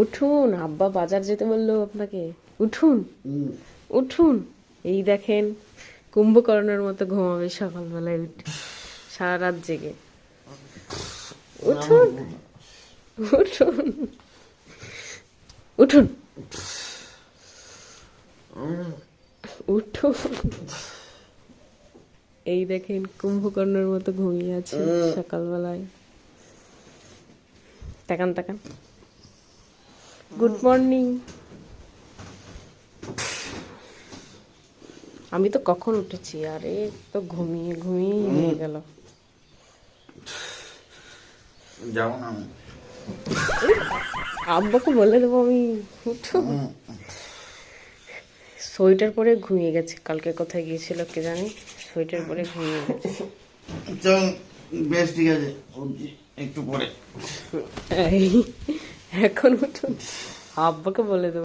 উঠুন, আব্বা বাজার যেতে বললো আপনাকে। উঠুন উঠুন। এই দেখেন, কুম্ভকর্ণের মতো ঘুমাবে সকালবেলায় উঠে, সারা রাত জেগে। উঠুন উঠুন উঠুন উঠুন। এই দেখেন, কুম্ভকর্ণের মতো ঘুমিয়ে আছে সকালবেলায়। তাকান তাকান। Good morning. আমি তো কখন উঠেছি, আরে তো ঘুমিয়ে ঘুমিয়ে হয়ে গেল। যাবো না আমি। আব্বাকে বলে দেবো আমি। উঠুন। সোয়েটার পরে ঘুমিয়ে গেছে, কালকে কোথায় গিয়েছিল কে জানি, সোয়েটার পরে ঘুমিয়ে গেছে। চল, বেশ, ঠিক আছে, উঠছি একটু পরে। এই, এখন উঠুন, আব্বাকে বলে দেবো।